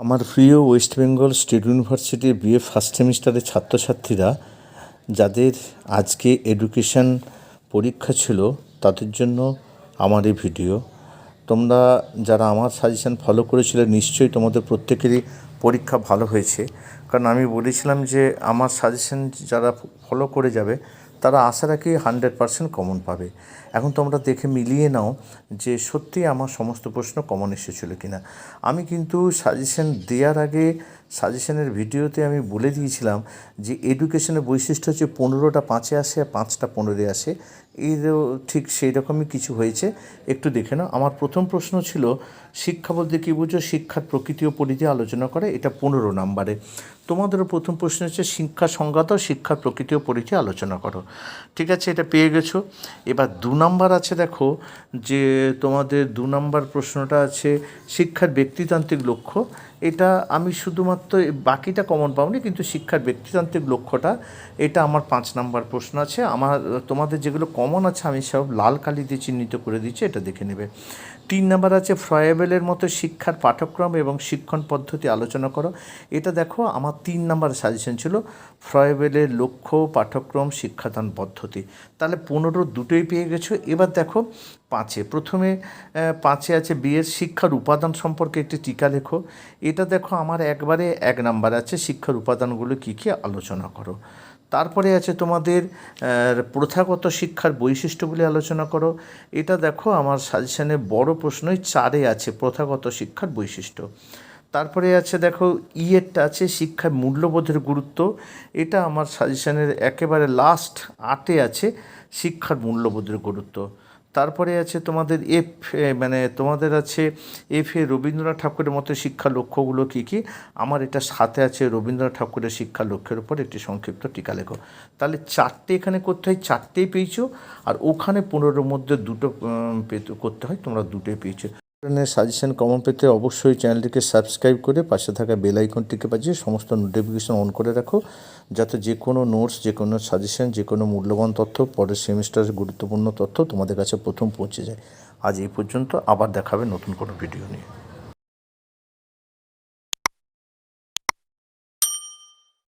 আমার প্রিয় West Bengal state ইউনিভার্সিটির বিএ ফার্স্ট সেমিস্টারের ছাত্রছাত্রীরা যাদের আজকে এডুকেশন পরীক্ষা ছিল তাদের জন্য আমার এই ভিডিও। তোমরা যারা আমার সাজেশন ফলো করেছিলে নিশ্চয়ই তোমাদের প্রত্যেকেরই পরীক্ষা ভালো হয়েছে, কারণ আমি বলেছিলাম যে আমার সাজেশন যারা ফলো করে যাবে তারা আশা রাখি 100% কমন পাবে। এখন তোমরা দেখে মিলিয়ে নাও যে সত্যি আমার সমস্ত প্রশ্ন কমন এসেছিলো কিনা। আমি কিন্তু সাজেশন দেওয়ার আগে সাজেশনের ভিডিওতে আমি বলে দিয়েছিলাম যে এডুকেশনের বৈশিষ্ট্য হচ্ছে 15টা 5-এ আসে আর 5টা 15-এ আসে। এরও ঠিক সেই রকমই কিছু হয়েছে, একটু দেখে নাও। আমার প্রথম প্রশ্ন ছিল শিক্ষা বলতে কী বুঝো, শিক্ষার প্রকৃতি ও পরিধি আলোচনা করে, এটা 15 নম্বরে। তোমাদেরও প্রথম প্রশ্ন হচ্ছে শিক্ষা সংজ্ঞা দাও, শিক্ষার প্রকৃতি ও পরিধি আলোচনা করো। ঠিক আছে, এটা পেয়ে গেছো। এবার 2 নম্বর আছে, দেখো যে তোমাদের 2 নম্বর প্রশ্নটা আছে শিক্ষার ব্যক্তিতান্ত্রিক লক্ষ্য। এটা আমি শুধুমাত্র বাকিটা কমন পাওনি, কিন্তু শিক্ষার ব্যক্তিতান্ত্রিক লক্ষ্যটা এটা আমার 5 নম্বর প্রশ্ন আছে। আমার তোমাদের যেগুলো কমন আছে আমি সব লাল কালি দিয়ে চিহ্নিত করে দিচ্ছি, এটা দেখে নেবে। 3 নম্বর আছে ফ্রয়েবেলের মতো শিক্ষার পাঠ্যক্রম এবং শিক্ষণ পদ্ধতি আলোচনা করো। এটা দেখো আমার 3 নম্বর সাজেশন ছিল ফ্রয়েবেলের লক্ষ্য, পাঠ্যক্রম, শিক্ষাদান পদ্ধতি। তাহলে 15 দুটোই পেয়ে গেছো। এবার দেখো 5-এ, প্রথমে 5-এ আছে বিয়ের শিক্ষার উপাদান সম্পর্কে একটি টিকা লেখো। এটা দেখো আমার একবারে 1 নাম্বার আছে, শিক্ষার উপাদানগুলো কী কী আলোচনা করো। তারপরে আছে তোমাদের প্রথাগত শিক্ষার বৈশিষ্ট্যগুলি আলোচনা করো। এটা দেখো আমার সাজেশনে বড় প্রশ্নই 4-এ আছে, প্রথাগত শিক্ষার বৈশিষ্ট্য। তারপরে আছে দেখো ইয়েরটা আছে শিক্ষার মূল্যবোধের গুরুত্ব। এটা আমার সাজেশনের একেবারে লাস্ট 8-এ আছে, শিক্ষার মূল্যবোধের গুরুত্ব। তারপরে আছে তোমাদের মানে তোমাদের আছে এফে রবীন্দ্রনাথ ঠাকুরের মতো শিক্ষা লক্ষ্যগুলো কী কী। আমার এটা 7-এ আছে রবীন্দ্রনাথ ঠাকুরের শিক্ষা লক্ষ্যের উপর একটি সংক্ষিপ্ত টিকা লেখো। তাহলে 4টে এখানে করতে হয়, 4টেই পেয়েছো। আর ওখানে 15-এর মধ্যে 2টো করতে হয়, তোমরা 2টোই পেয়েছো। সাজেশন কমন পেতে অবশ্যই চ্যানেলটিকে সাবস্ক্রাইব করে পাশে থাকা বেল আইকনটিকে বাজিয়ে সমস্ত নোটিফিকেশন অন করে রাখো, যাতে যে কোনো নোটস, যে কোনো সাজেশন, যে কোনো মূল্যবান তথ্য, পরের সেমিস্টারের গুরুত্বপূর্ণ তথ্য তোমাদের কাছে প্রথম পৌঁছে যায়। আজ এই পর্যন্ত, আবার দেখাবে নতুন কোনো ভিডিও নিয়ে।